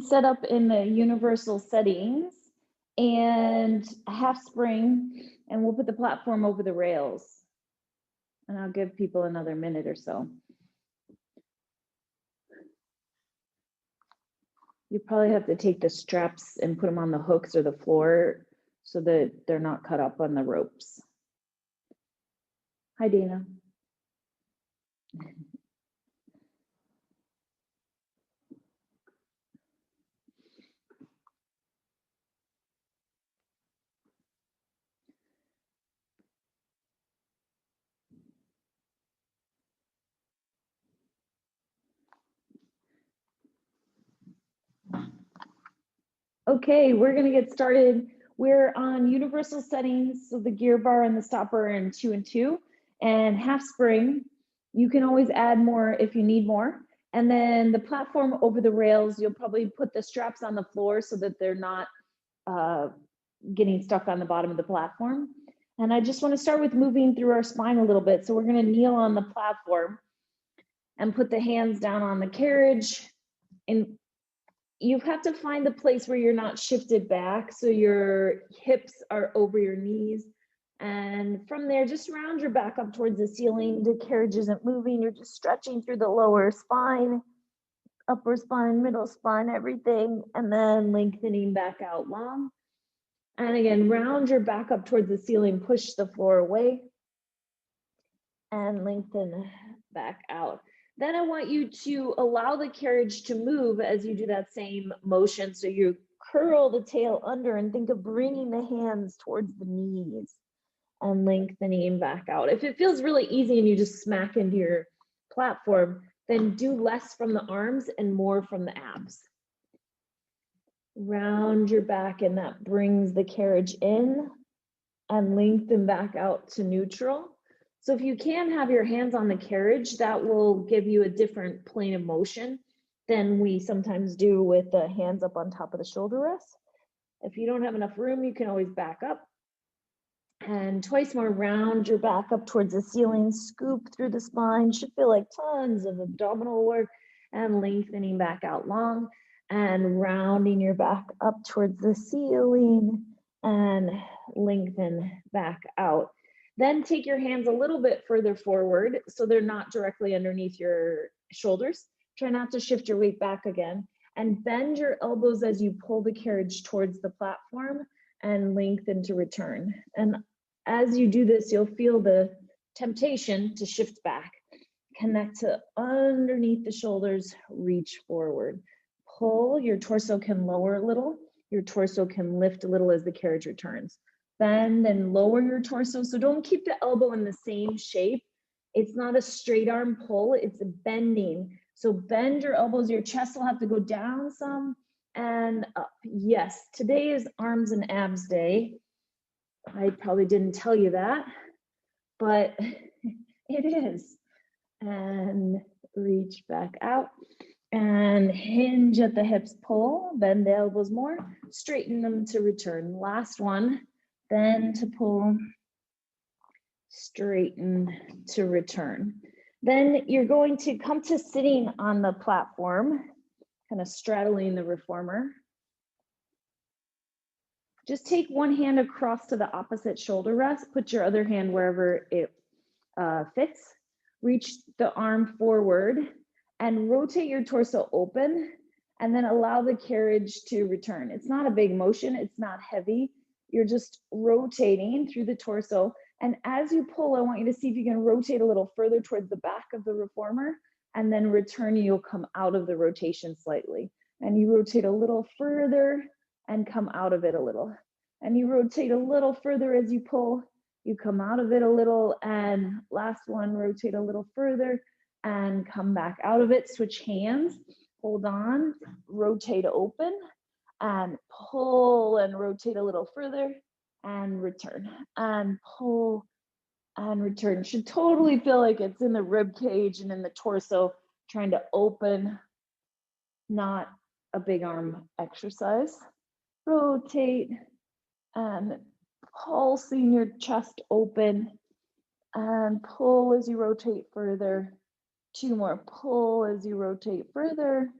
set up in the universal settings and half spring, and we'll put the platform over the rails. And I'll give people another minute or so. You probably have to take the straps and put them on the hooks or the floor so that they're not cut up on the ropes. Hi, Dana. Okay, we're gonna get started. We're on universal settings, so the gear bar and the stopper are in 2 and 2, and half spring. You can always add more if you need more. And then the platform over the rails, you'll probably put the straps on the floor so that they're not getting stuck on the bottom of the platform. And I just wanna start with moving through our spine a little bit. So we're gonna kneel on the platform and put the hands down on the carriage. And you have to find the place where you're not shifted back, so your hips are over your knees. And from there, just round your back up towards the ceiling. The carriage isn't moving. You're just stretching through the lower spine, upper spine, middle spine, everything, and then lengthening back out long. And again, round your back up towards the ceiling, push the floor away, and lengthen back out. Then I want you to allow the carriage to move as you do that same motion. So you curl the tail under and think of bringing the hands towards the knees and lengthening back out. If it feels really easy and you just smack into your platform, then do less from the arms and more from the abs. Round your back, and that brings the carriage in and lengthen back out to neutral. So if you can have your hands on the carriage, that will give you a different plane of motion than we sometimes do with the hands up on top of the shoulder rest. If you don't have enough room, you can always back up. And twice more, round your back up towards the ceiling, scoop through the spine, should feel like tons of abdominal work, and lengthening back out long, and rounding your back up towards the ceiling and lengthen back out. Then take your hands a little bit further forward so they're not directly underneath your shoulders. Try not to shift your weight back again, and bend your elbows as you pull the carriage towards the platform and lengthen to return. And as you do this, you'll feel the temptation to shift back. Connect to underneath the shoulders, reach forward. Pull, your torso can lower a little. Your torso can lift a little as the carriage returns. Bend and lower your torso. So don't keep the elbow in the same shape. It's not a straight arm pull, it's a bending. So bend your elbows, your chest will have to go down some and up. Yes, today is arms and abs day. I probably didn't tell you that, but it is. And reach back out and hinge at the hips, pull, bend the elbows more, straighten them to return. Last one. Then to pull, straighten to return. Then you're going to come to sitting on the platform, kind of straddling the reformer. Just take one hand across to the opposite shoulder rest, put your other hand wherever it fits. Reach the arm forward and rotate your torso open, and then allow the carriage to return. It's not a big motion, it's not heavy. You're just rotating through the torso. And as you pull, I want you to see if you can rotate a little further towards the back of the reformer, and then return, you'll come out of the rotation slightly. And you rotate a little further and come out of it a little. And you rotate a little further as you pull, you come out of it a little. And last one, rotate a little further and come back out of it. Switch hands, hold on, rotate open, and pull and rotate a little further and return, and pull and return. Should totally feel like it's in the rib cage and in the torso, trying to open, not a big arm exercise. Rotate and pulsing your chest open, and pull as you rotate further. Two more, pull as you rotate further,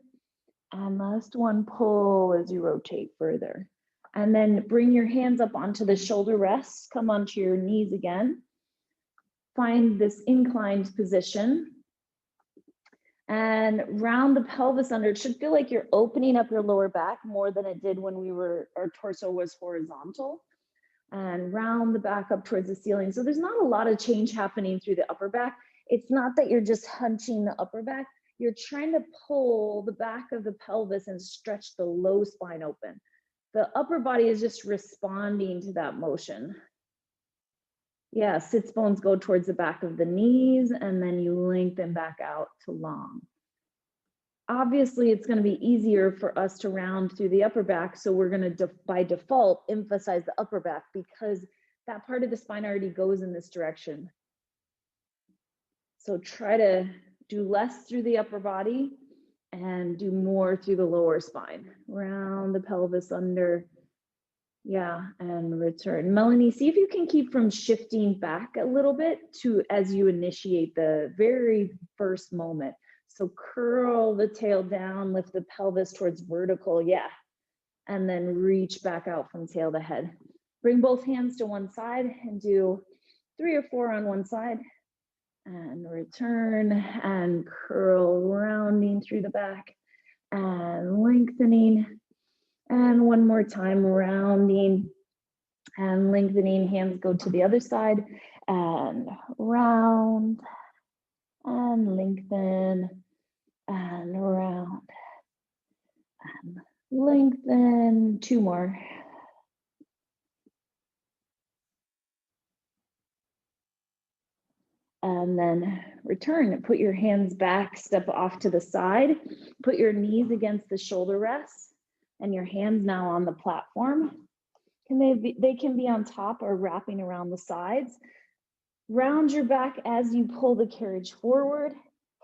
And last one, pull as you rotate further. And then bring your hands up onto the shoulder rests, come onto your knees again. Find this inclined position and round the pelvis under. It should feel like you're opening up your lower back more than it did when our torso was horizontal. And round the back up towards the ceiling. So there's not a lot of change happening through the upper back. It's not that you're just hunching the upper back. You're trying to pull the back of the pelvis and stretch the low spine open. The upper body is just responding to that motion. Yeah, sits bones go towards the back of the knees and then you lengthen back out to long. Obviously, it's going to be easier for us to round through the upper back. So we're going to, by default, emphasize the upper back because that part of the spine already goes in this direction. So try to do less through the upper body and do more through the lower spine. Round the pelvis under. Yeah, and return. Melanie, see if you can keep from shifting back a little bit as you initiate the very first moment. So curl the tail down, lift the pelvis towards vertical, yeah. And then reach back out from tail to head. Bring both hands to one side and do 3 or 4 on one side. And return and curl, rounding through the back and lengthening. And one more time, rounding and lengthening. Hands go to the other side and round and lengthen and round and lengthen. 2 more. And then return. Put your hands back, step off to the side. Put your knees against the shoulder rests and your hands now on the platform. They can be on top or wrapping around the sides. Round your back as you pull the carriage forward,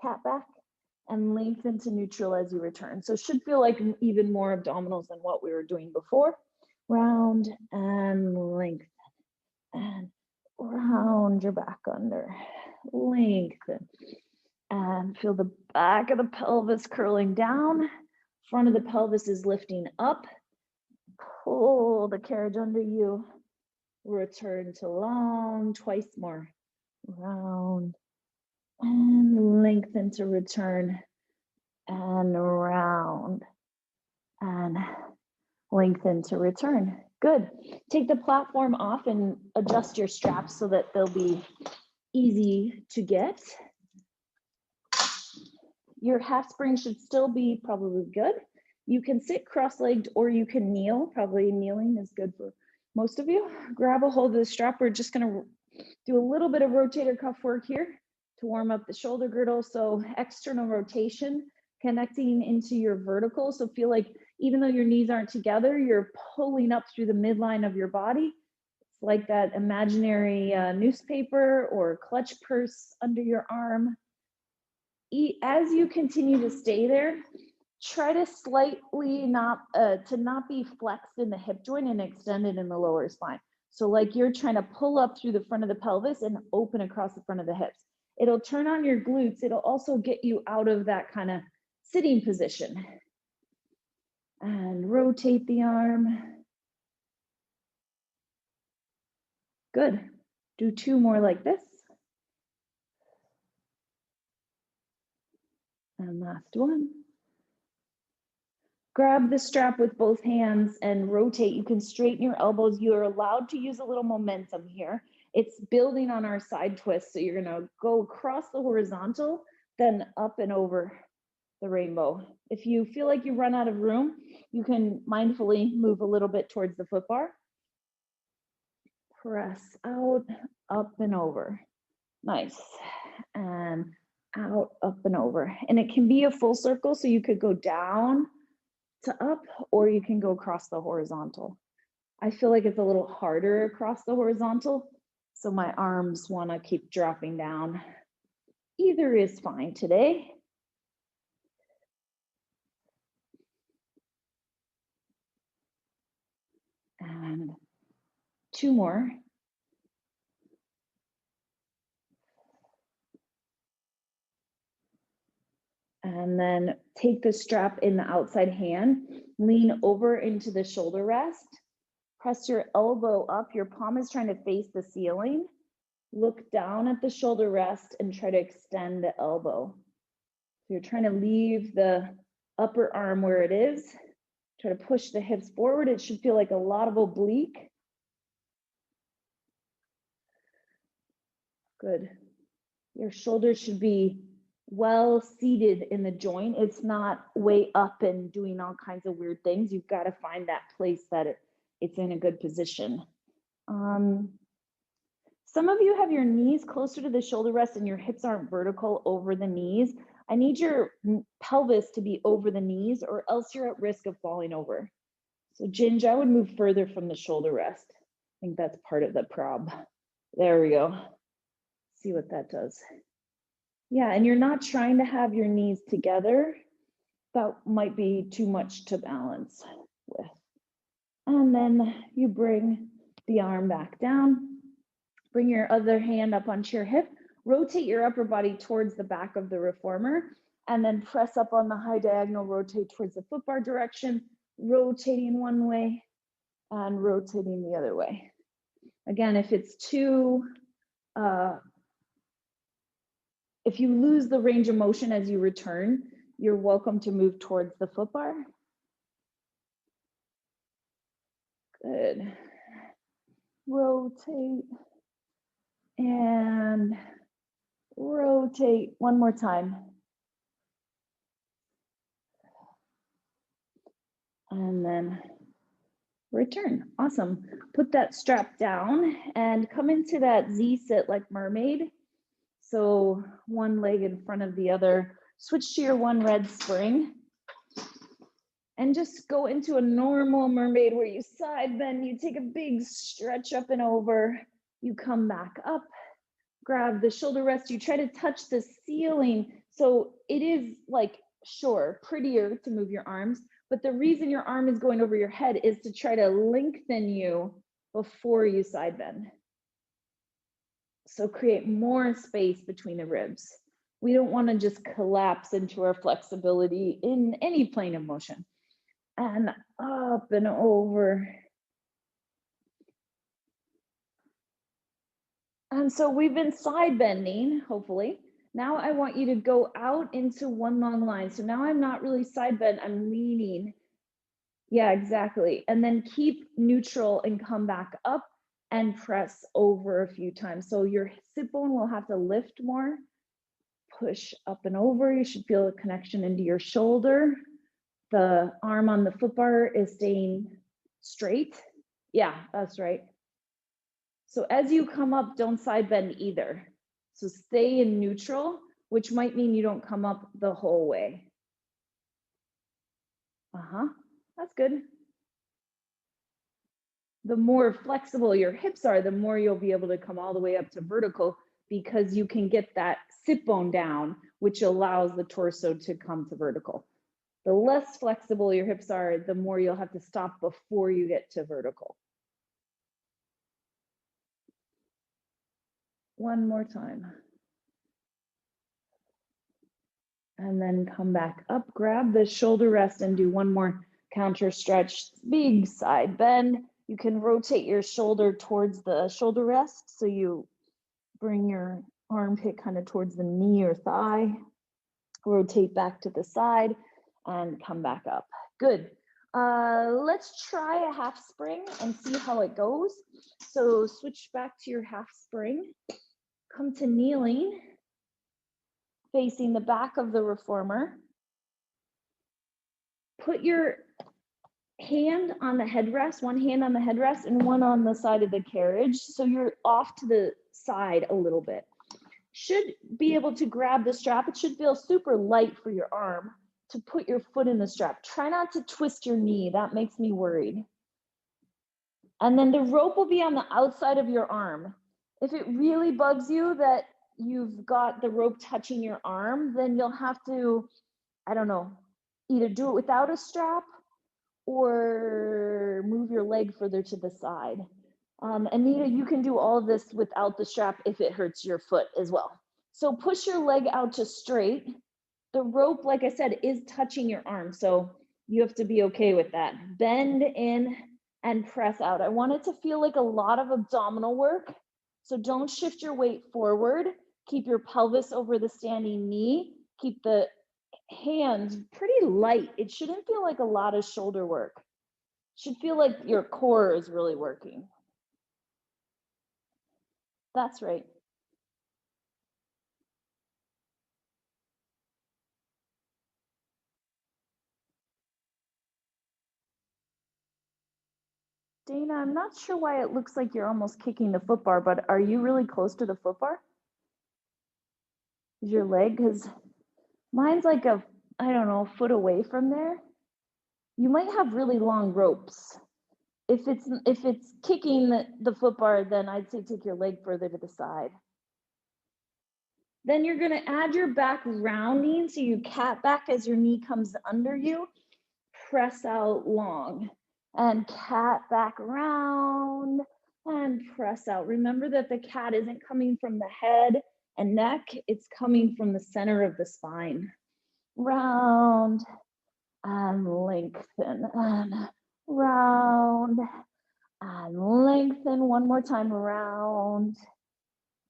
cat back, and lengthen to neutral as you return. So it should feel like even more abdominals than what we were doing before. Round and lengthen and round your back under, lengthen, and feel the back of the pelvis curling down. Front of the pelvis is lifting up. Pull the carriage under you. Return to long, twice more. Round and lengthen to return and round and lengthen to return. Good. Take the platform off and adjust your straps so that they'll be easy to get. Your half spring should still be probably good. You can sit cross-legged or you can kneel. Probably kneeling is good for most of you. Grab a hold of the strap. We're just going to do a little bit of rotator cuff work here to warm up the shoulder girdle. So external rotation, connecting into your vertical. So feel like even though your knees aren't together, you're pulling up through the midline of your body. It's like that imaginary newspaper or clutch purse under your arm. As you continue to stay there, try to slightly not be flexed in the hip joint and extended in the lower spine. So like you're trying to pull up through the front of the pelvis and open across the front of the hips. It'll turn on your glutes. It'll also get you out of that kind of sitting position. And rotate the arm. Good. Do 2 more like this. And last one. Grab the strap with both hands and rotate. You can straighten your elbows. You are allowed to use a little momentum here. It's building on our side twist. So you're gonna go across the horizontal, then up and over the rainbow. If you feel like you run out of room, you can mindfully move a little bit towards the foot bar. Press out, up and over. Nice. And out, up and over. And it can be a full circle, so you could go down to up, or you can go across the horizontal. I feel like it's a little harder across the horizontal, so my arms want to keep dropping down. Either is fine today. And 2 more. And then take the strap in the outside hand, lean over into the shoulder rest, press your elbow up, your palm is trying to face the ceiling. Look down at the shoulder rest and try to extend the elbow. So you're trying to leave the upper arm where it is. Try to push the hips forward. It should feel like a lot of oblique. Good. Your shoulders should be well seated in the joint. It's not way up and doing all kinds of weird things. You've got to find that place that it's in a good position. Some of you have your knees closer to the shoulder rest and your hips aren't vertical over the knees. I need your pelvis to be over the knees or else you're at risk of falling over. So Ginge, I would move further from the shoulder rest. I think that's part of the prob. There we go. See what that does. Yeah, and you're not trying to have your knees together. That might be too much to balance with. And then you bring the arm back down. Bring your other hand up onto your hip. Rotate your upper body towards the back of the reformer. And then press up on the high diagonal, rotate towards the foot bar direction, rotating one way and rotating the other way. Again, if it's too, if you lose the range of motion as you return, you're welcome to move towards the foot bar. Good. Rotate and rotate one more time. And then return. Awesome. Put that strap down and come into that Z sit like mermaid. So one leg in front of the other. Switch to your one red spring. And just go into a normal mermaid where you side bend, you take a big stretch up and over, you come back up, grab the shoulder rest, you try to touch the ceiling. So it is like, sure, prettier to move your arms, but the reason your arm is going over your head is to try to lengthen you before you side bend. So create more space between the ribs. We don't want to just collapse into our flexibility in any plane of motion. And up and over. And so we've been side bending, hopefully. Now I want you to go out into one long line. So now I'm not really side bend, I'm leaning. Yeah, exactly. And then keep neutral and come back up and press over a few times. So your sit bone will have to lift more. Push up and over. You should feel a connection into your shoulder. The arm on the foot bar is staying straight. Yeah, that's right. So as you come up, don't side bend either. So stay in neutral, which might mean you don't come up the whole way. That's good. The more flexible your hips are, the more you'll be able to come all the way up to vertical because you can get that sit bone down, which allows the torso to come to vertical. The less flexible your hips are, the more you'll have to stop before you get to vertical. One more time. And then come back up, grab the shoulder rest and do one more counter stretch, big side bend. You can rotate your shoulder towards the shoulder rest. So you bring your armpit kind of towards the knee or thigh, rotate back to the side and come back up. Good. Let's try a half spring and see how it goes. So switch back to your half spring. Come to kneeling, facing the back of the reformer. Put your hand on the headrest, one hand on the headrest and one on the side of the carriage. So you're off to the side a little bit. Should be able to grab the strap. It should feel super light for your arm to put your foot in the strap. Try not to twist your knee. That makes me worried. And then the rope will be on the outside of your arm. If it really bugs you that you've got the rope touching your arm, then you'll have to, I don't know, either do it without a strap or move your leg further to the side. Anita, you can do all of this without the strap if it hurts your foot as well. So push your leg out to straight The rope, like I said, is touching your arm, so you have to be okay with that. Bend in and press out. I want it to feel like a lot of abdominal work, so don't shift your weight forward. Keep your pelvis over the standing knee. Keep the hands pretty light. It shouldn't feel like a lot of shoulder work. It should feel like your core is really working. That's right. Dana, I'm not sure why it looks like you're almost kicking the foot bar, but are you really close to the foot bar? Is your leg? Because mine's like I don't know, a foot away from there. You might have really long ropes. If it's kicking the foot bar, then I'd say take your leg further to the side. Then you're gonna add your back rounding, so you cat back as your knee comes under you. Press out long and cat back round and press out. Remember that the cat isn't coming from the head and neck, it's coming from the center of the spine. Round and lengthen and round and lengthen. One more time, round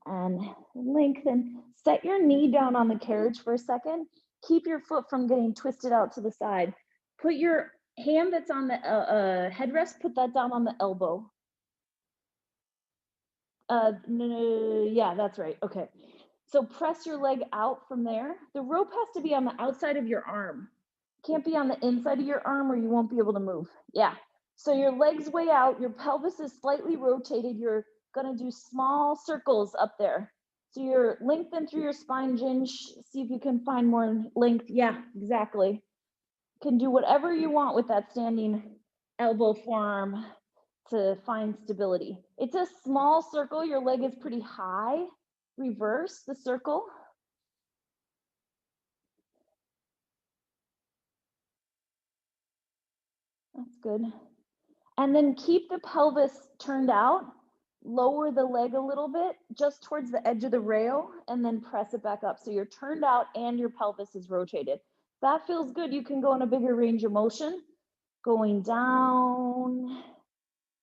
and lengthen. Set your knee down on the carriage for a second. Keep your foot from getting twisted out to the side. Put your hand that's on the headrest, put that down on the elbow. No, yeah, that's right. Okay. So press your leg out from there. The rope has to be on the outside of your arm. Can't be on the inside of your arm or you won't be able to move. Yeah. So your leg's way out, your pelvis is slightly rotated. You're gonna do small circles up there. So you're lengthened through your spine, Ginge. See if you can find more length. Yeah, exactly. Can do whatever you want with that standing elbow forearm to find stability. It's a small circle. Your leg is pretty high. Reverse the circle. That's good. And then keep the pelvis turned out. Lower the leg a little bit, just towards the edge of the rail, and then press it back up. So you're turned out and your pelvis is rotated. That feels good. You can go in a bigger range of motion. Going down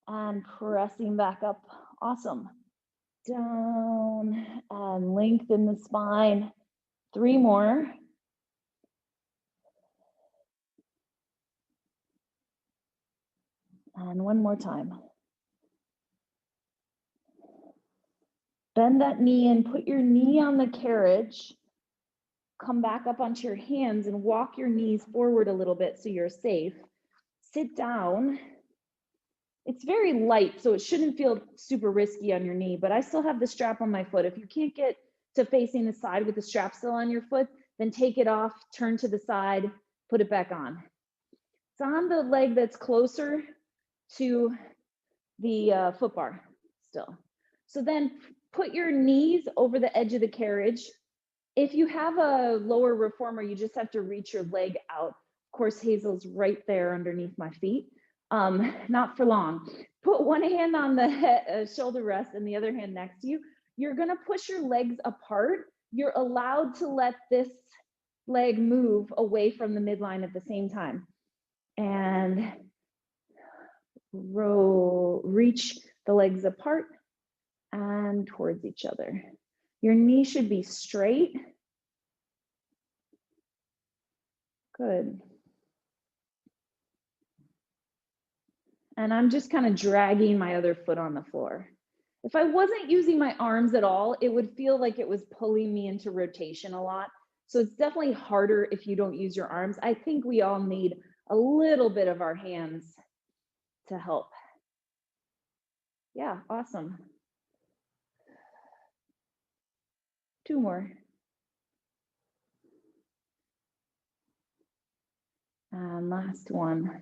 and pressing back up. Awesome. Down and lengthen the spine. 3 more. And 1 more time. Bend that knee and put your knee on the carriage. Come back up onto your hands and walk your knees forward a little bit so you're safe. Sit down. It's very light, so it shouldn't feel super risky on your knee, but I still have the strap on my foot. If you can't get to facing the side with the strap still on your foot, then take it off, turn to the side, put it back on. It's on the leg that's closer to the foot bar still. So then put your knees over the edge of the carriage. If you have a lower reformer, you just have to reach your leg out. Of course, Hazel's right there underneath my feet. Not for long. Put one hand on the shoulder rest and the other hand next to you. You're gonna push your legs apart. You're allowed to let this leg move away from the midline at the same time. And reach the legs apart and towards each other. Your knee should be straight. Good. And I'm just kind of dragging my other foot on the floor. If I wasn't using my arms at all, it would feel like it was pulling me into rotation a lot. So it's definitely harder if you don't use your arms. I think we all need a little bit of our hands to help. Yeah, awesome. 2 more. And last one.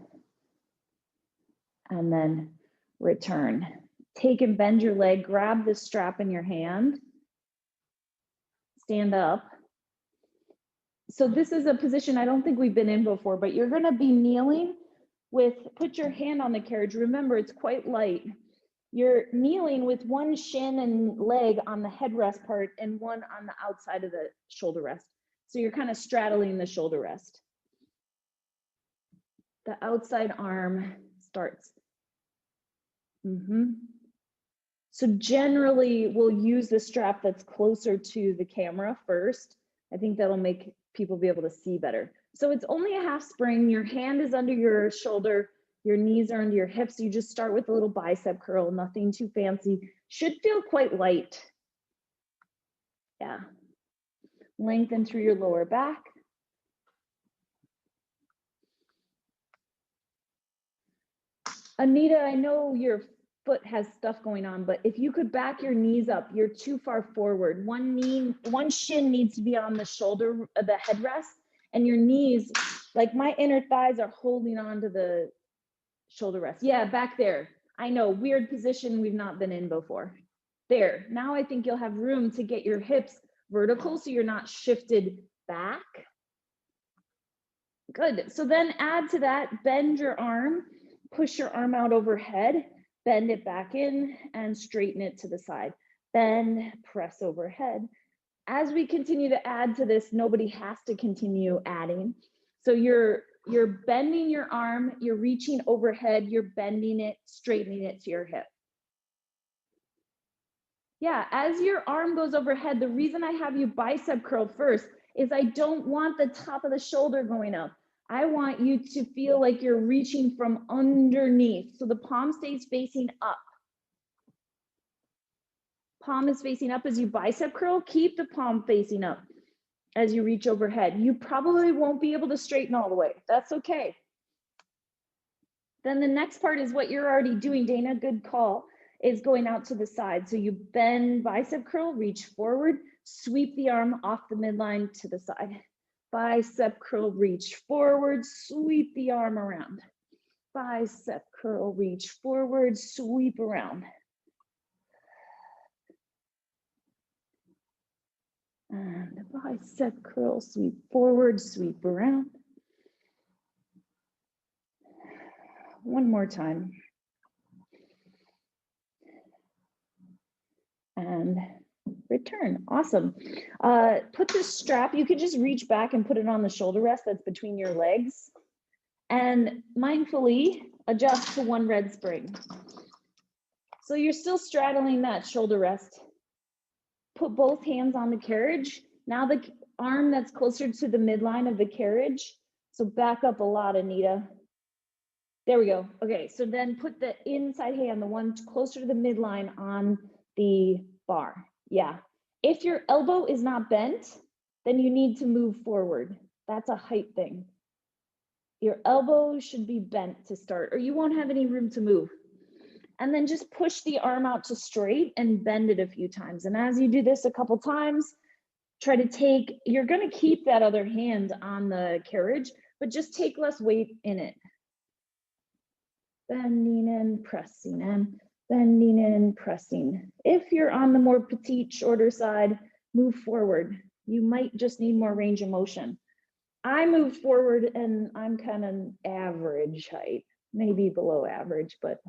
And then return. Take and bend your leg, grab the strap in your hand, stand up. So this is a position I don't think we've been in before, but you're gonna be kneeling put your hand on the carriage. Remember, it's quite light. You're kneeling with one shin and leg on the headrest part and one on the outside of the shoulder rest. So you're kind of straddling the shoulder rest. The outside arm starts. So generally we'll use the strap that's closer to the camera first. I think that'll make people be able to see better. So it's only a half spring. Your hand is under your shoulder. Your knees are under your hips. You just start with a little bicep curl, nothing too fancy. Should feel quite light. Yeah. Lengthen through your lower back. Anita, I know your foot has stuff going on, but if you could back your knees up, you're too far forward. One shin needs to be on the shoulder, the headrest, and your knees, like my inner thighs are holding on to the shoulder rest. Yeah, back there. I know, weird position we've not been in before. There, now I think you'll have room to get your hips vertical so you're not shifted back. Good, so then add to that, bend your arm, push your arm out overhead, bend it back in and straighten it to the side. Bend, press overhead. As we continue to add to this, nobody has to continue adding. So you're bending your arm, you're reaching overhead, you're bending it, straightening it to your hip. Yeah, as your arm goes overhead, the reason I have you bicep curl first is I don't want the top of the shoulder going up. I want you to feel like you're reaching from underneath. So the palm stays facing up. Palm is facing up as you bicep curl. Keep the palm facing up as you reach overhead. You probably won't be able to straighten all the way. That's okay. Then the next part is what you're already doing, Dana, good call, is going out to the side. So you bend, bicep curl, reach forward, sweep the arm off the midline to the side. Bicep curl, reach forward, sweep the arm around. Bicep curl, reach forward, sweep around. And bicep curl, sweep forward, sweep around. One more time. And return. Awesome. Put this strap, you can just reach back and put it on the shoulder rest that's between your legs. And mindfully adjust to one red spring. So you're still straddling that shoulder rest. Put both hands on the carriage. Now the arm that's closer to the midline of the carriage. So back up a lot, Anita. There we go. Okay, so then put the inside hand, the one closer to the midline, on the bar. Yeah. If your elbow is not bent, then you need to move forward. That's a height thing. Your elbow should be bent to start, or you won't have any room to move. And then just push the arm out to straight and bend it a few times. And as you do this a couple times, try to take, you're going to keep that other hand on the carriage, but just take less weight in it. Bending in, pressing in, bending in, pressing. If you're on the more petite, shorter side, move forward. You might just need more range of motion. I moved forward and I'm kind of average height, maybe below average, but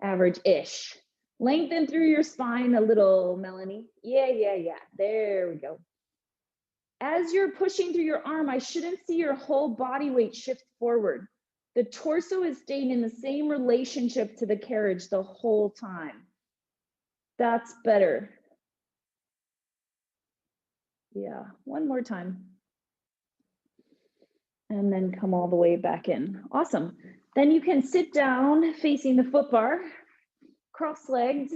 average-ish. Lengthen through your spine a little, Melanie. Yeah. There we go. As you're pushing through your arm, I shouldn't see your whole body weight shift forward. The torso is staying in the same relationship to the carriage the whole time. That's better. Yeah, one more time. And then come all the way back in. Awesome. Then you can sit down facing the foot bar, cross-legged,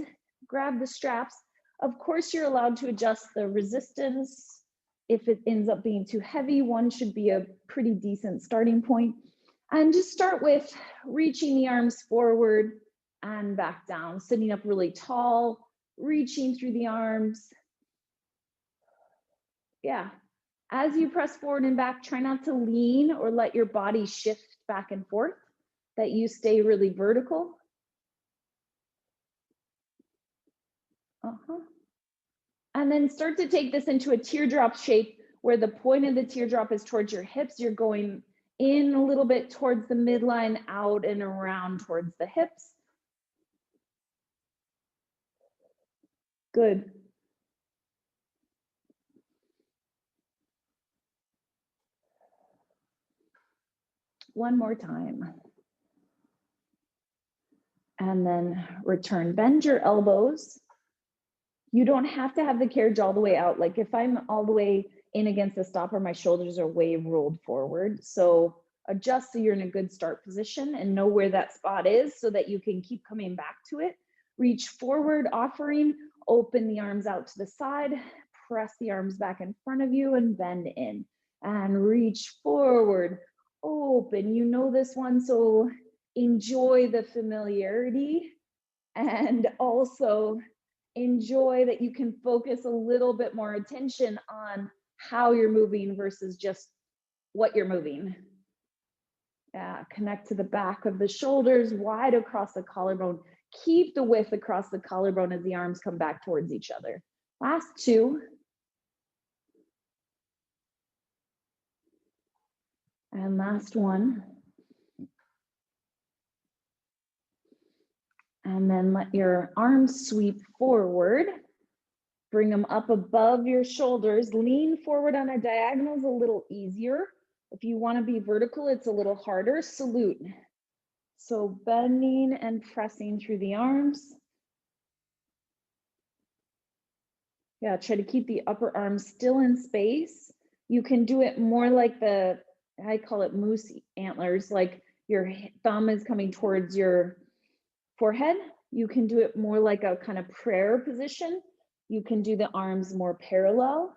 grab the straps. Of course, you're allowed to adjust the resistance. If it ends up being too heavy, one should be a pretty decent starting point. And just start with reaching the arms forward and back down, sitting up really tall, reaching through the arms. Yeah. As you press forward and back, try not to lean or let your body shift back and forth, that you stay really vertical. And then start to take this into a teardrop shape where the point of the teardrop is towards your hips. You're going in a little bit towards the midline, out and around towards the hips. Good. One more time. And then return, bend your elbows. You don't have to have the carriage all the way out. Like if I'm all the way in against the stopper, my shoulders are way rolled forward. So adjust so you're in a good start position and know where that spot is so that you can keep coming back to it. Reach forward, offering, open the arms out to the side, press the arms back in front of you and bend in. And reach forward, open. You know this one, so enjoy the familiarity and also enjoy that you can focus a little bit more attention on how you're moving versus just what you're moving. Yeah, connect to the back of the shoulders, wide across the collarbone. Keep the width across the collarbone as the arms come back towards each other. Last two. And last one. And then let your arms sweep forward. Bring them up above your shoulders. Lean forward on a diagonal is a little easier. If you want to be vertical, it's a little harder. Salute. So bending and pressing through the arms. Yeah, try to keep the upper arm still in space. You can do it more like I call it moose antlers, like your thumb is coming towards your forehead. You can do it more like a kind of prayer position. You can do the arms more parallel.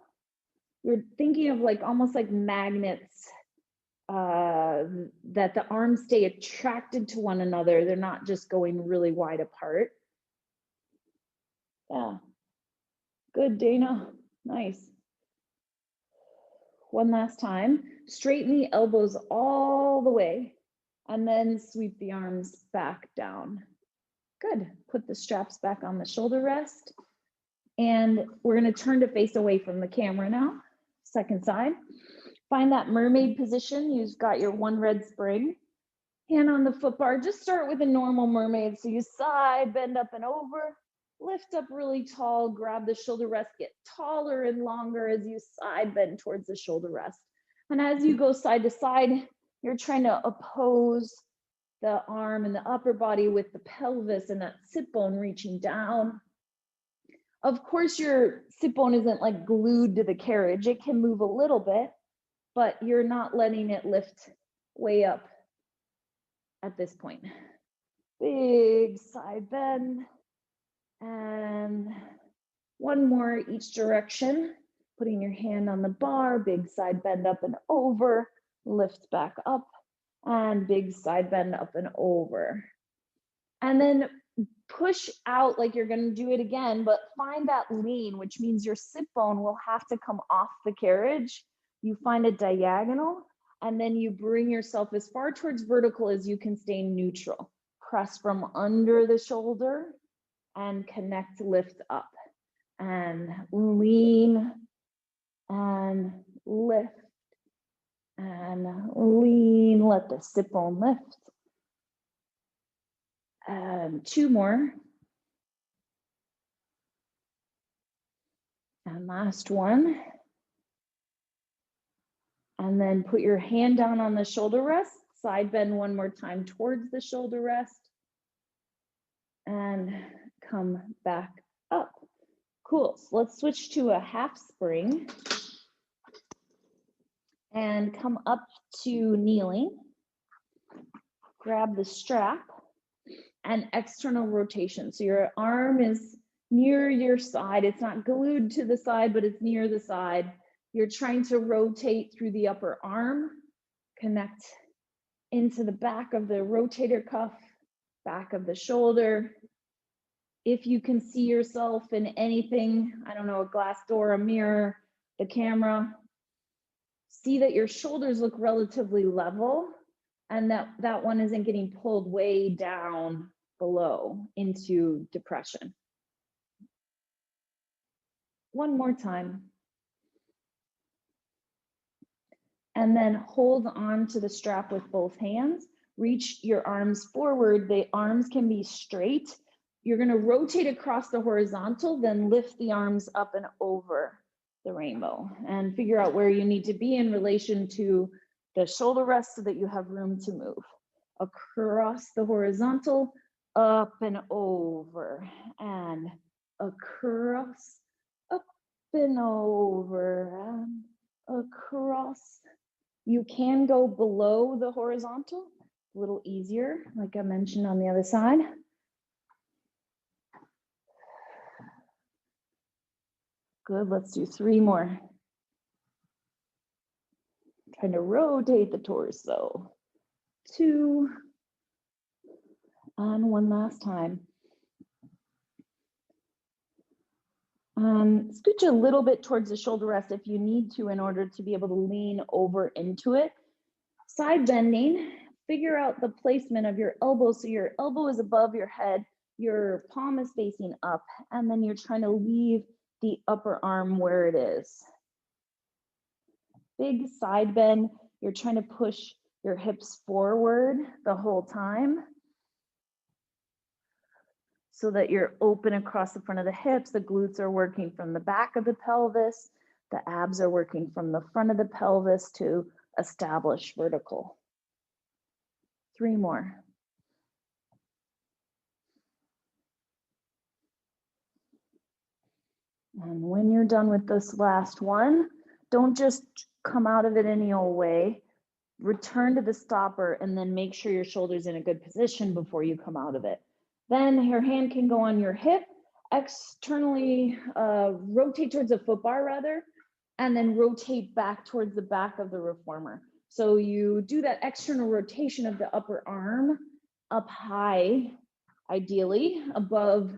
You're thinking of like almost like magnets, that the arms stay attracted to one another. They're not just going really wide apart. Yeah. Good, Dana. Nice. One last time. Straighten the elbows all the way and then sweep the arms back down. Good. Put the straps back on the shoulder rest. And we're going to turn to face away from the camera now. Second side. Find that mermaid position. You've got your one red spring. Hand on the foot bar. Just start with a normal mermaid. So you side, bend up and over. Lift up really tall, grab the shoulder rest, get taller and longer as you side bend towards the shoulder rest. And as you go side to side, you're trying to oppose the arm and the upper body with the pelvis and that sit bone reaching down. Of course, your sit bone isn't like glued to the carriage. It can move a little bit, but you're not letting it lift way up at this point. Big side bend. And one more each direction, putting your hand on the bar, big side bend up and over, lift back up, and big side bend up and over. And then push out like you're going to do it again, but find that lean, which means your sit bone will have to come off the carriage. You find a diagonal, and then you bring yourself as far towards vertical as you can stay neutral. Press from under the shoulder and connect, lift up and lean and lift and lean. Let the sit bone lift. And two more. And last one. And then put your hand down on the shoulder rest. Side bend one more time towards the shoulder rest. And come back up. Cool. So let's switch to a half spring and come up to kneeling. Grab the strap and external rotation. So your arm is near your side. It's not glued to the side, but it's near the side. You're trying to rotate through the upper arm, connect into the back of the rotator cuff, back of the shoulder. If you can see yourself in anything, I don't know, a glass door, a mirror, the camera, see that your shoulders look relatively level and that one isn't getting pulled way down below into depression. One more time. And then hold on to the strap with both hands. Reach your arms forward. The arms can be straight. You're going to rotate across the horizontal, then lift the arms up and over the rainbow and figure out where you need to be in relation to the shoulder rest so that you have room to move. Across the horizontal, up and over, and across, up and over, and across. You can go below the horizontal, a little easier, like I mentioned on the other side. Good, let's do 3 more. Trying to rotate the torso. 2, and 1 last time. Scooch a little bit towards the shoulder rest if you need to in order to be able to lean over into it. Side bending, figure out the placement of your elbow. So your elbow is above your head, your palm is facing up, and then you're trying to leave the upper arm where it is. Big side bend, you're trying to push your hips forward the whole time so that you're open across the front of the hips. The glutes are working from the back of the pelvis. The abs are working from the front of the pelvis to establish vertical. 3 more. And when you're done with this last one, don't just come out of it any old way. Return to the stopper and then make sure your shoulder's in a good position before you come out of it. Then your hand can go on your hip, externally rotate towards the foot bar rather, and then rotate back towards the back of the reformer. So you do that external rotation of the upper arm up high, ideally above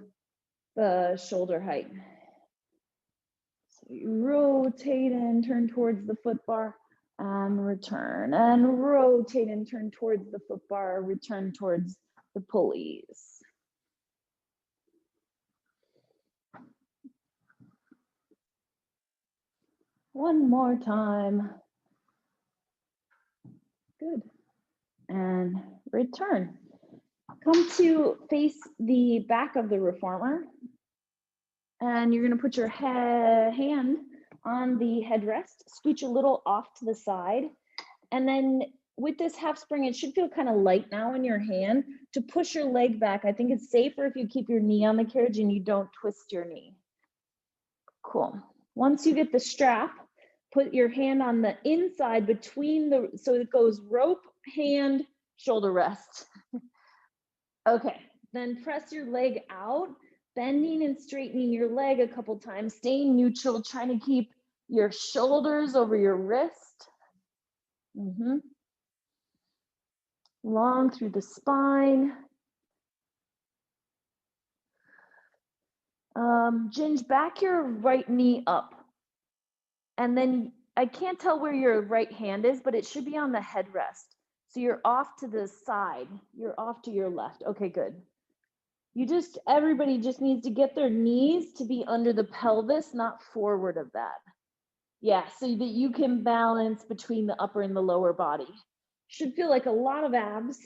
the shoulder height. So you rotate and turn towards the foot bar and return, and rotate and turn towards the foot bar, return towards the pulleys. One more time. Good. And return. Come to face the back of the reformer. And you're going to put your hand on the headrest, scooch a little off to the side. And then with this half spring, it should feel kind of light now in your hand to push your leg back. I think it's safer if you keep your knee on the carriage and you don't twist your knee. Cool. Once you get the strap, put your hand on the inside between the, so it goes rope, hand, shoulder rest. Okay, then press your leg out, bending and straightening your leg a couple times, staying neutral, trying to keep your shoulders over your wrist. Long through the spine. Ginge, back your right knee up. And then I can't tell where your right hand is, but it should be on the headrest. So you're off to the side. You're off to your left. Okay, good. Everybody just needs to get their knees to be under the pelvis, not forward of that. Yeah, so that you can balance between the upper and the lower body. Should feel like a lot of abs.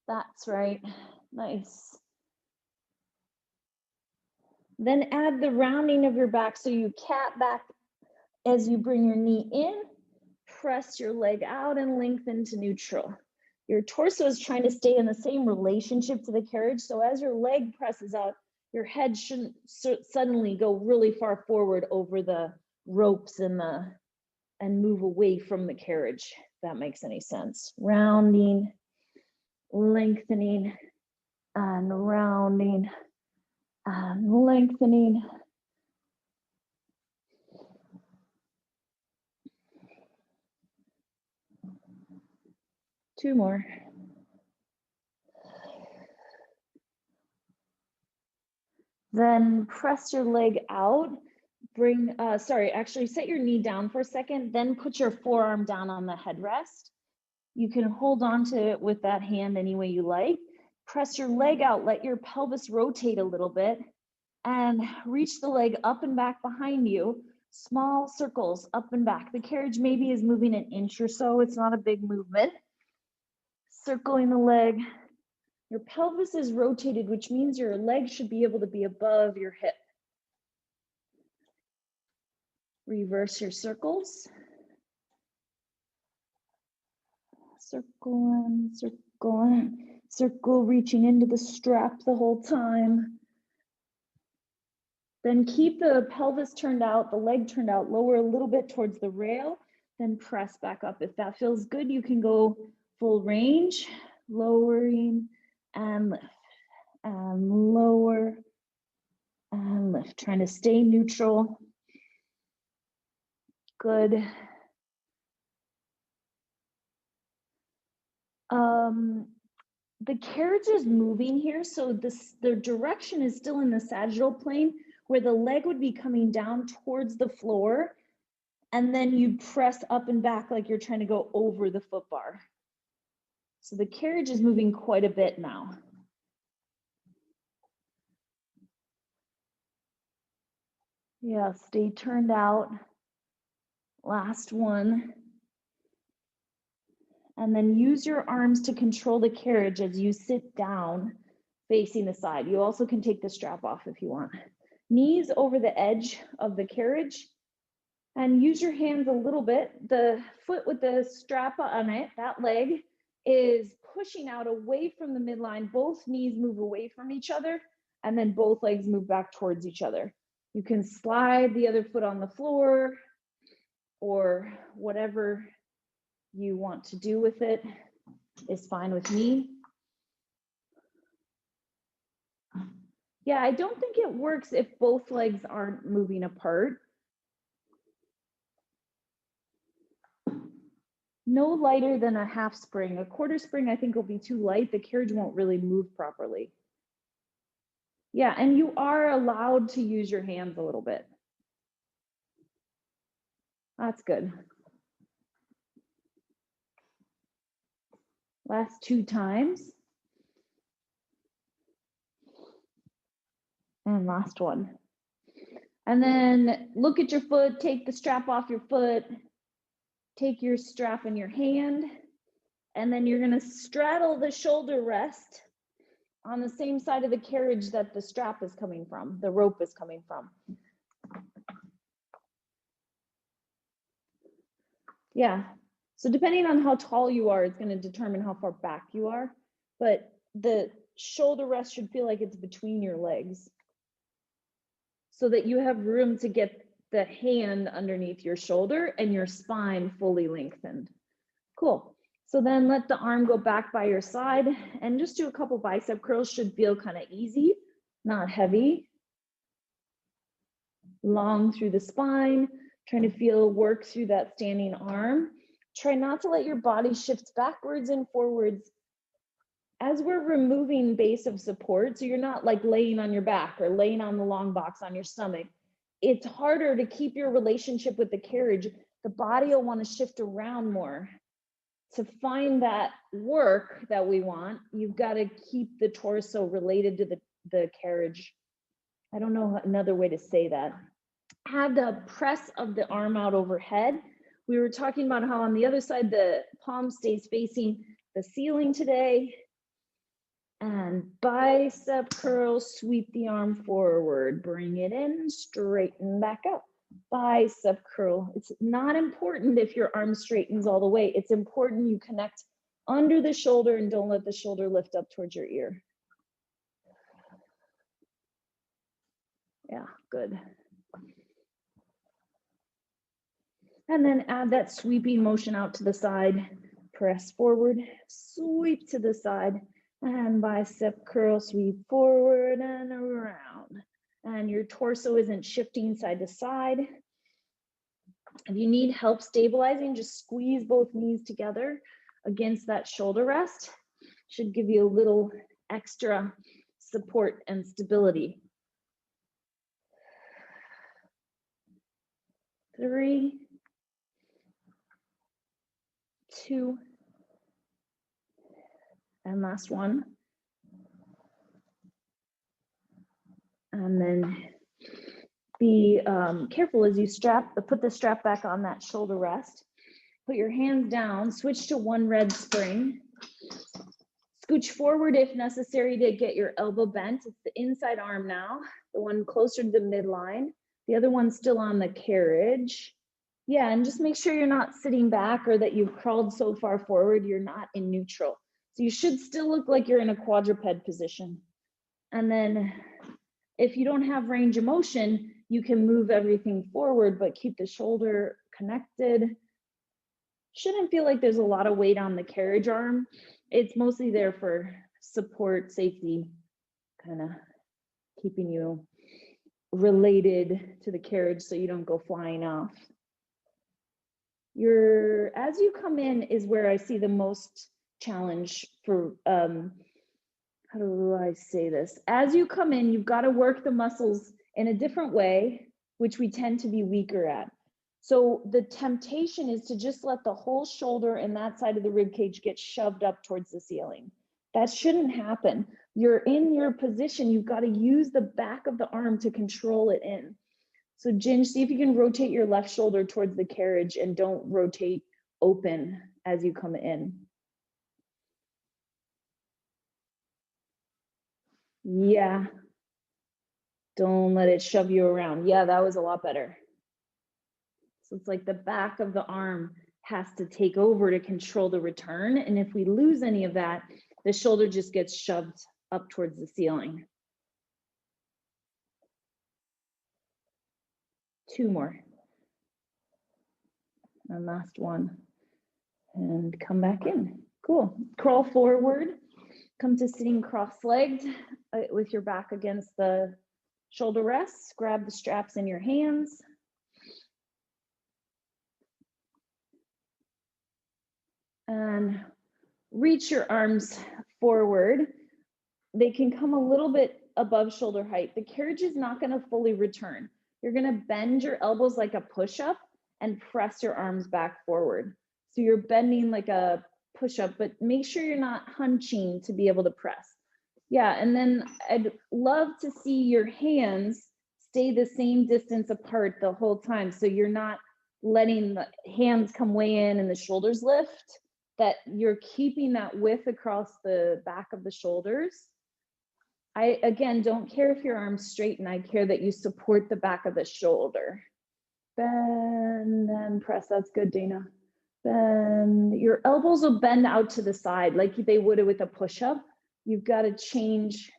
That's right. Nice. Then add the rounding of your back. So you cat back as you bring your knee in, press your leg out and lengthen to neutral. Your torso is trying to stay in the same relationship to the carriage. So as your leg presses out, your head shouldn't suddenly go really far forward over the ropes and move away from the carriage, if that makes any sense. Rounding, lengthening, and rounding, and lengthening. Two more. Then press your leg out. Set your knee down for a second, then put your forearm down on the headrest. You can hold on to it with that hand any way you like. Press your leg out, let your pelvis rotate a little bit, and reach the leg up and back behind you. Small circles up and back. The carriage maybe is moving an inch or so. It's not a big movement. Circling the leg. Your pelvis is rotated, which means your leg should be able to be above your hip. Reverse your circles. Circle and circle and circle, reaching into the strap the whole time. Then keep the pelvis turned out, the leg turned out, lower a little bit towards the rail, then press back up. If that feels good, you can go full range, lowering and lift, and lower and lift, trying to stay neutral. Good. The carriage is moving here, so the direction is still in the sagittal plane, where the leg would be coming down towards the floor, and then you press up and back like you're trying to go over the foot bar. So the carriage is moving quite a bit now. Yeah, stay turned out. Last one. And then use your arms to control the carriage as you sit down facing the side. You also can take the strap off if you want. Knees over the edge of the carriage, and use your hands a little bit. The foot with the strap on it, that leg, is pushing out away from the midline. Both knees move away from each other, and then both legs move back towards each other. You can slide the other foot on the floor or whatever you want to do with it is fine with me. Yeah, I don't think it works if both legs aren't moving apart. No lighter than a half spring. A quarter spring, I think, will be too light. The carriage won't really move properly. Yeah, and you are allowed to use your hands a little bit. That's good. Last 2 times. And last one. And then look at your foot, take the strap off your foot, take your strap in your hand, and then you're gonna straddle the shoulder rest on the same side of the carriage that the strap is coming from, the rope is coming from. Yeah, so depending on how tall you are, it's gonna determine how far back you are, but the shoulder rest should feel like it's between your legs so that you have room to get the hand underneath your shoulder and your spine fully lengthened. Cool. So then let the arm go back by your side and just do a couple bicep curls. Should feel kind of easy, not heavy. Long through the spine, trying to work through that standing arm. Try not to let your body shift backwards and forwards as we're removing base of support. So you're not like laying on your back or laying on the long box on your stomach. It's harder to keep your relationship with the carriage. The body will want to shift around more. To find that work that we want, you've got to keep the torso related to the carriage. I don't know another way to say that. Have the press of the arm out overhead. We were talking about how on the other side, the palm stays facing the ceiling today. And bicep curl, sweep the arm forward, bring it in, straighten back out. Bicep curl. It's not important if your arm straightens all the way. It's important you connect under the shoulder and don't let the shoulder lift up towards your ear. Yeah, good. And then add that sweeping motion out to the side. Press forward, sweep to the side, and bicep curl, sweep forward and around. And your torso isn't shifting side to side. If you need help stabilizing, just squeeze both knees together against that shoulder rest. Should give you a little extra support and stability. 3, 2, and last one. And then be careful as you put the strap back on that shoulder rest. Put your hands down, switch to one red spring. Scooch forward if necessary to get your elbow bent. It's the inside arm now, the one closer to the midline. The other one's still on the carriage. Yeah, and just make sure you're not sitting back or that you've crawled so far forward, you're not in neutral. So you should still look like you're in a quadruped position. And then if you don't have range of motion, you can move everything forward, but keep the shoulder connected. Shouldn't feel like there's a lot of weight on the carriage arm. It's mostly there for support, safety, kind of keeping you related to the carriage so you don't go flying off. As you come in is where I see the most challenge for, how do I say this? As you come in, you've got to work the muscles in a different way, which we tend to be weaker at. So the temptation is to just let the whole shoulder and that side of the rib cage get shoved up towards the ceiling. That shouldn't happen. You're in your position. You've got to use the back of the arm to control it in. So Ginge, see if you can rotate your left shoulder towards the carriage and don't rotate open as you come in. Yeah. Don't let it shove you around. Yeah, that was a lot better. So it's like the back of the arm has to take over to control the return. And if we lose any of that, the shoulder just gets shoved up towards the ceiling. 2 more. And last one. And come back in. Cool. Crawl forward. Come to sitting cross-legged with your back against the shoulder rests. Grab the straps in your hands. And reach your arms forward. They can come a little bit above shoulder height. The carriage is not going to fully return. You're going to bend your elbows like a push-up and press your arms back forward. So you're bending like a push-up, but make sure you're not hunching to be able to press. Yeah, and then I'd love to see your hands stay the same distance apart the whole time. So you're not letting the hands come way in and the shoulders lift, that you're keeping that width across the back of the shoulders. I, again, don't care if your arms straighten. I care that you support the back of the shoulder. Bend and press. That's good, Dana. Bend. Your elbows will bend out to the side like they would with a push-up. You've got to change.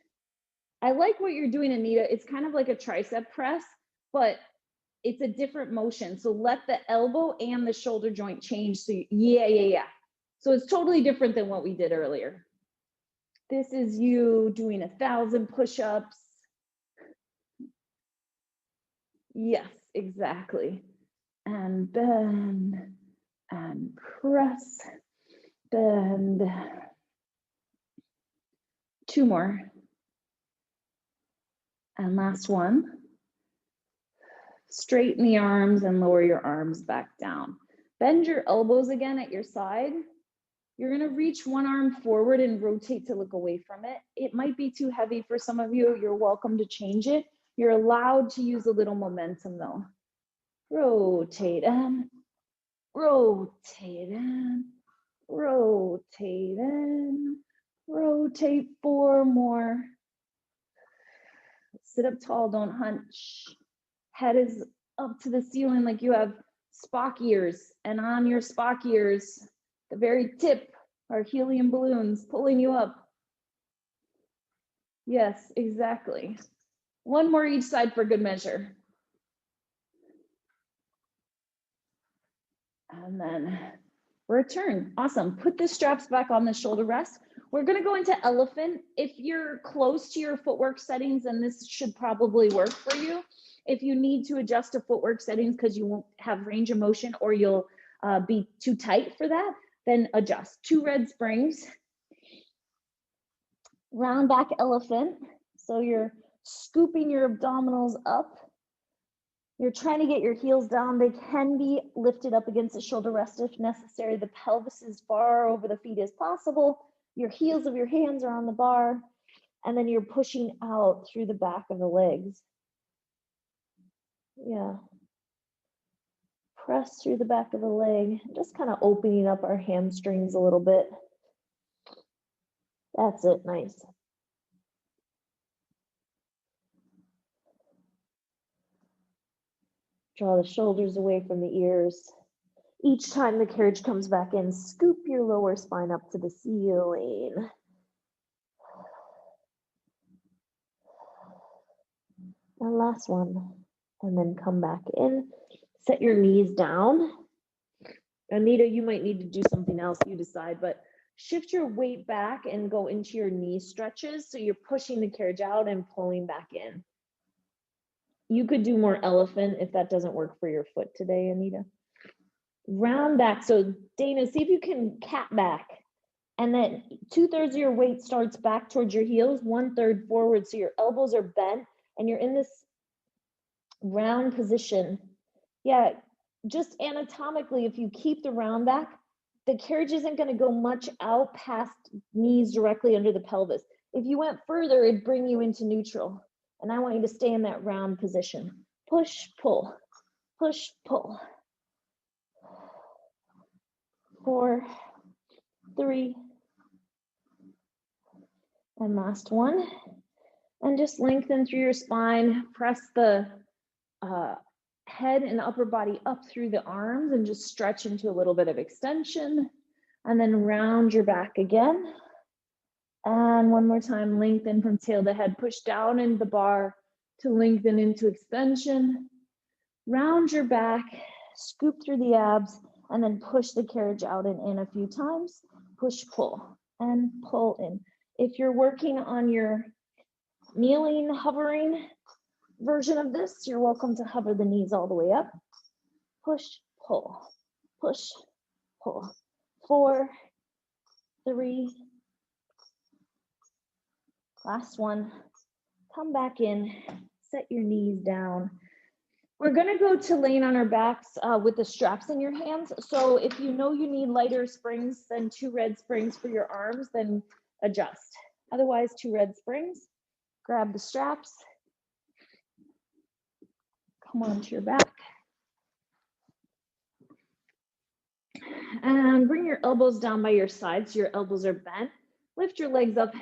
I like what you're doing, Anita. It's kind of like a tricep press, but it's a different motion. So let the elbow and the shoulder joint change. So yeah. So it's totally different than what we did earlier. This is you doing 1,000 push-ups. Yes, exactly. And bend and press, bend. 2 more. And last one. Straighten the arms and lower your arms back down. Bend your elbows again at your side. You're going to reach one arm forward and rotate to look away from it. It might be too heavy for some of you. You're welcome to change it. You're allowed to use a little momentum though. Rotate and rotate and rotate and rotate. 4 more. Sit up tall, don't hunch. Head is up to the ceiling like you have Spock ears, and on your Spock ears, the very tip are helium balloons pulling you up. Yes, exactly. 1 more each side for good measure. And then return. Awesome. Put the straps back on the shoulder rest. We're going to go into elephant. If you're close to your footwork settings, then this should probably work for you. If you need to adjust to footwork settings because you won't have range of motion or you'll be too tight for that, then adjust. 2 red springs. Round back elephant. So you're scooping your abdominals up. You're trying to get your heels down. They can be lifted up against the shoulder rest if necessary. The pelvis is far over the feet as possible. Your heels of your hands are on the bar. And then you're pushing out through the back of the legs. Yeah. Press through the back of the leg. Just kind of opening up our hamstrings a little bit. That's it. Nice. Draw the shoulders away from the ears. Each time the carriage comes back in, scoop your lower spine up to the ceiling. And last one. And then come back in. Set your knees down. Anita, you might need to do something else, you decide, but shift your weight back and go into your knee stretches. So you're pushing the carriage out and pulling back in. You could do more elephant if that doesn't work for your foot today, Anita. Round back. So Dana, see if you can cat back. And then 2/3 of your weight starts back towards your heels, 1/3 forward. So your elbows are bent and you're in this round position. Yeah, just anatomically, if you keep the round back, the carriage isn't going to go much out past knees directly under the pelvis. If you went further, it'd bring you into neutral. And I want you to stay in that round position. Push, pull, push, pull. 4, 3, and last one. And just lengthen through your spine. Press the head and upper body up through the arms and just stretch into a little bit of extension. And then round your back again. And one more time, lengthen from tail to head. Push down into the bar to lengthen into extension. Round your back, scoop through the abs, and then push the carriage out and in a few times. Push, pull, and pull in. If you're working on your kneeling, hovering version of this, you're welcome to hover the knees all the way up. Push, pull, push, pull. 4, 3, last one. Come back in, set your knees down. We're gonna go to laying on our backs with the straps in your hands. So if you know you need lighter springs than 2 red springs for your arms, then adjust. Otherwise, 2 red springs. Grab the straps. Come onto your back. And bring your elbows down by your sides so your elbows are bent. Lift your legs up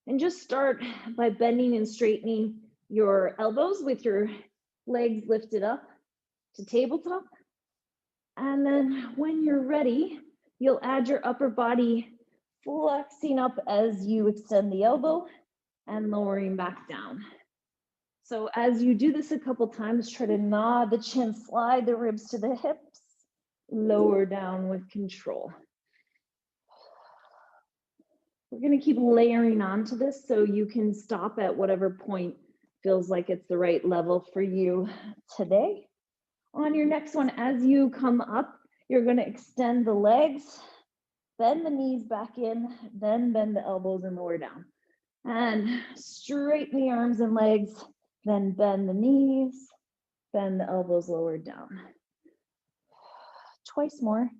and just start by bending and straightening your elbows with your legs lifted up to tabletop. And then when you're ready, you'll add your upper body flexing up as you extend the elbow and lowering back down. So as you do this a couple times, try to nod the chin, slide the ribs to the hips, lower down with control. We're going to keep layering onto this so you can stop at whatever point feels like it's the right level for you today. On your next one, as you come up, you're going to extend the legs, bend the knees back in, then bend the elbows and lower down. And straighten the arms and legs, then bend the knees, bend the elbows, lower down. Twice more.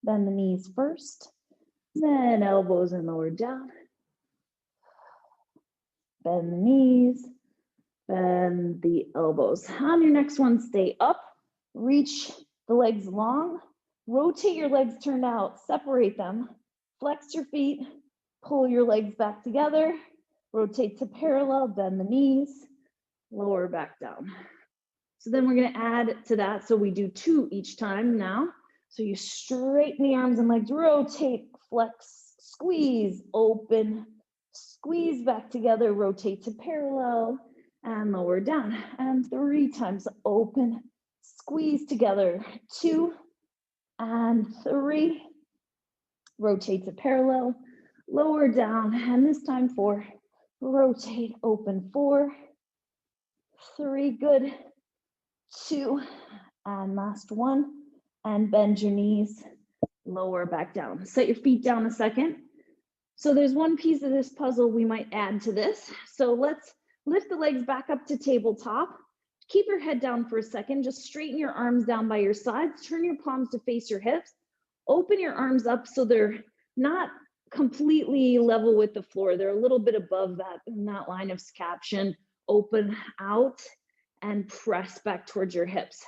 Bend the knees first, then elbows and lower down. Bend the knees, bend the elbows. On your next one, stay up, reach the legs long, rotate your legs turned out, separate them, flex your feet, pull your legs back together, rotate to parallel, bend the knees, lower back down. So then we're going to add to that. So we do 2 each time now. So you straighten the arms and legs, rotate, flex, squeeze, open, squeeze back together, rotate to parallel and lower down. And 3 times, open, squeeze together, 2 and 3, rotate to parallel, lower down, and this time 4, rotate, open, 4, 3, good, 2, and last 1, and bend your knees, lower back down. Set your feet down a second. So there's one piece of this puzzle we might add to this. So let's lift the legs back up to tabletop. Keep your head down for a second. Just straighten your arms down by your sides. Turn your palms to face your hips. Open your arms up so they're not completely level with the floor. They're a little bit above that, in that line of scaption. Open out and press back towards your hips.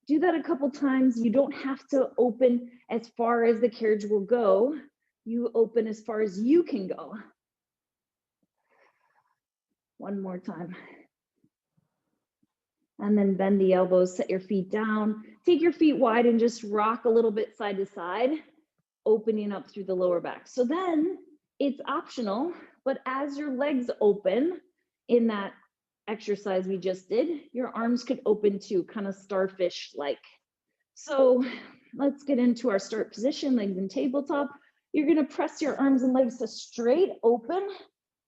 Do that a couple times. You don't have to open as far as the carriage will go. You open as far as you can go. One more time. And then bend the elbows, set your feet down. Take your feet wide and just rock a little bit side to side, opening up through the lower back. So then it's optional, but as your legs open in that exercise we just did, your arms could open too, kind of starfish-like. So let's get into our start position, legs in tabletop. You're gonna press your arms and legs to straight open.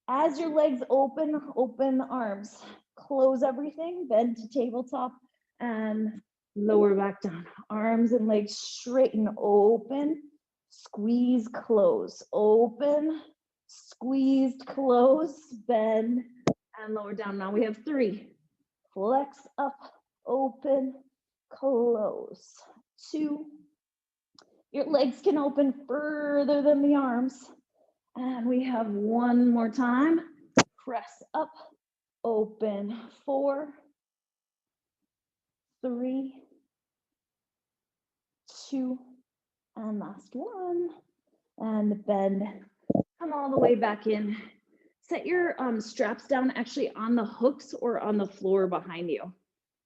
As your legs open, open arms. Close everything, bend to tabletop and lower back down. Arms and legs straight and open. Squeeze, close, open, squeezed, close, bend, and lower down. Now we have 3. Flex up, open, close. 2. Your legs can open further than the arms. And we have 1 more time. Press up, open. 4, 3, 2, and last 1. And bend. Come all the way back in. Set your straps down actually on the hooks or on the floor behind you,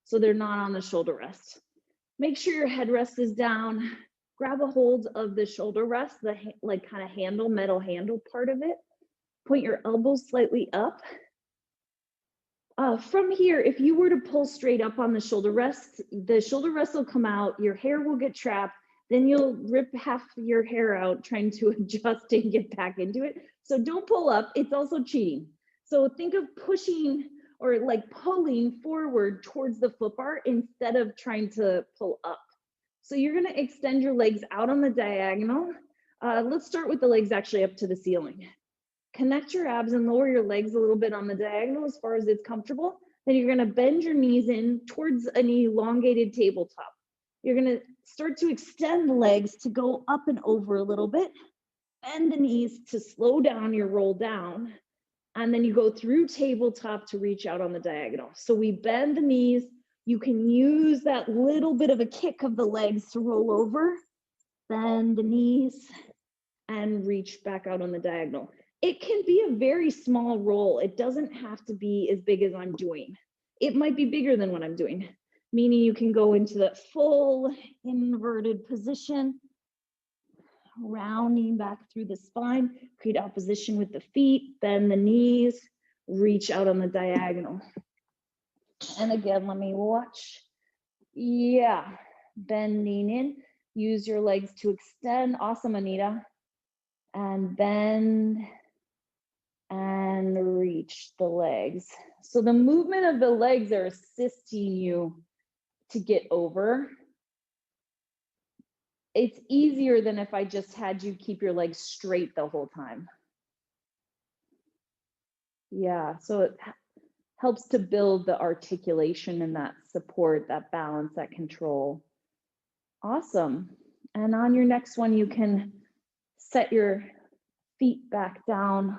so they're not on the shoulder rest. Make sure your headrest is down. Grab a hold of the shoulder rest, the like kind of handle, metal handle part of it. Point your elbows slightly up. From here, if you were to pull straight up on the shoulder rest will come out, your hair will get trapped, then you'll rip half your hair out trying to adjust and get back into it. So don't pull up, it's also cheating. So think of pushing or like pulling forward towards the foot bar instead of trying to pull up. So you're gonna extend your legs out on the diagonal. Let's start with the legs actually up to the ceiling. Connect your abs and lower your legs a little bit on the diagonal as far as it's comfortable. Then you're gonna bend your knees in towards an elongated tabletop. You're gonna start to extend the legs to go up and over a little bit. Bend the knees to slow down your roll down. And then you go through tabletop to reach out on the diagonal. So we bend the knees. You can use that little bit of a kick of the legs to roll over, bend the knees, and reach back out on the diagonal. It can be a very small roll. It doesn't have to be as big as I'm doing. It might be bigger than what I'm doing, meaning you can go into the full inverted position, rounding back through the spine, create opposition with the feet, bend the knees, reach out on the diagonal. And again, let me watch. Yeah, bending in, use your legs to extend. Awesome, Anita. And bend and reach the legs. So the movement of the legs are assisting you to get over. It's easier than if I just had you keep your legs straight the whole time. Yeah, so it helps to build the articulation and that support, that balance, that control. Awesome. And on your next one, you can set your feet back down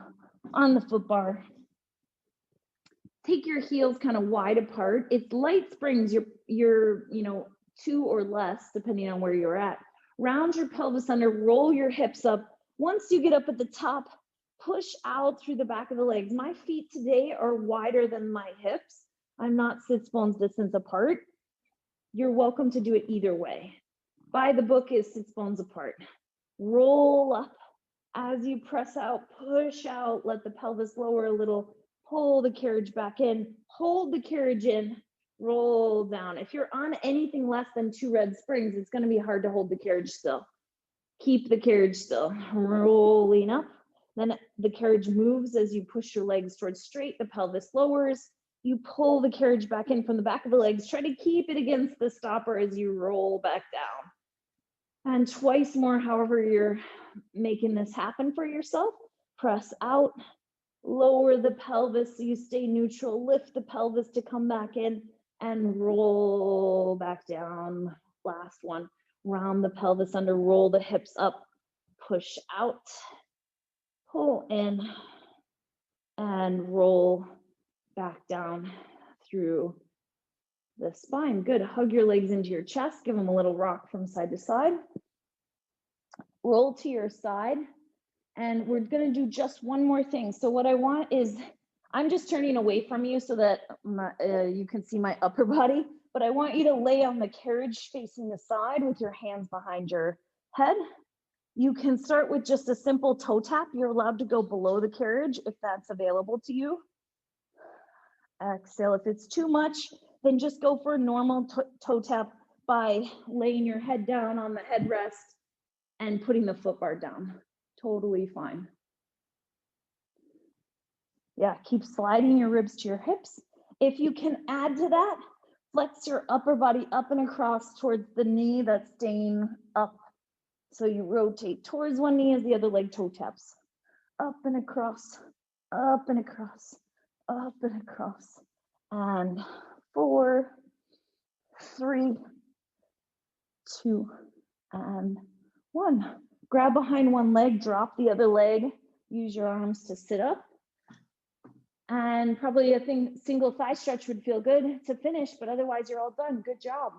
on the foot bar. Take your heels kind of wide apart. It's light springs, you're 2 or less, depending on where you're at. Round your pelvis under, roll your hips up. Once you get up at the top, push out through the back of the legs. My feet today are wider than my hips. I'm not sits bones distance apart. You're welcome to do it either way. By the book is sits bones apart. Roll up. As you press out, push out, let the pelvis lower a little, pull the carriage back in, hold the carriage in, roll down. If you're on anything less than 2 red springs, it's going to be hard to hold the carriage still. Keep the carriage still, rolling up. Then the carriage moves as you push your legs towards straight, the pelvis lowers. You pull the carriage back in from the back of the legs. Try to keep it against the stopper as you roll back down. And twice more, however you're making this happen for yourself. Press out, lower the pelvis so you stay neutral, lift the pelvis to come back in and roll back down. Last one, round the pelvis under, roll the hips up, push out, pull in, and roll back down through the spine. Good, hug your legs into your chest, give them a little rock from side to side. Roll to your side, and we're gonna do just one more thing. So what I want is, I'm just turning away from you so that you can see my upper body, but I want you to lay on the carriage facing the side with your hands behind your head. You can start with just a simple toe tap. You're allowed to go below the carriage if that's available to you. Exhale. If it's too much, then just go for a normal toe tap by laying your head down on the headrest and putting the foot bar down. Totally fine. Yeah, keep sliding your ribs to your hips. If you can add to that, flex your upper body up and across towards the knee that's staying up. So you rotate towards one knee as the other leg toe taps. Up and across, up and across, up and across. And 4, 3, 2, and 1. Grab behind one leg, drop the other leg, use your arms to sit up. And probably a single thigh stretch would feel good to finish, but otherwise you're all done. Good job.